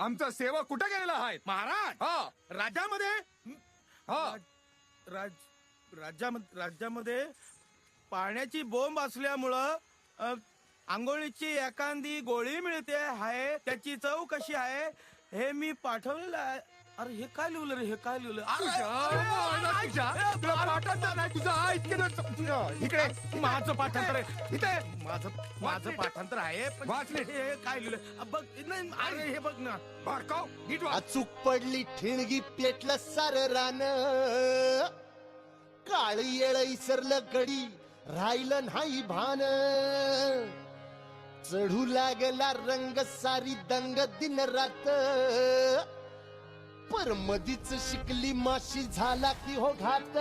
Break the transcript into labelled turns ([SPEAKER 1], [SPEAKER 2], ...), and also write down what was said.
[SPEAKER 1] आमचा सेवक कुठे गेलेला आहे
[SPEAKER 2] महाराज
[SPEAKER 1] हा
[SPEAKER 2] राज्यामध्ये
[SPEAKER 1] हा
[SPEAKER 2] राज्यामध्ये पाण्याची बोंब असल्यामुळं आंघोळीची एखादी गोळी मिळते आहे, त्याची चव कशी आहे हे मी पाठवलेलं आहे. अरे हे काय लिहिलं रे, हे काय लिहिलं? इकडे माझं पाठांतर आहे, इथे माझं पाठांतर आहे, पण
[SPEAKER 1] वाचले.
[SPEAKER 2] हे काय लिहिलं बघ. नाही अरे हे बघ ना.
[SPEAKER 1] बारकाव नीट वाच.
[SPEAKER 3] अचूक पडली ठिणगी पेटलं सार रान, काळी येळ इसरलं गडी राहिलं नाही भान, चढू लागला रंग सारी दंग दिन रात, पर मधीच शिकली माशी झाला की हो घात.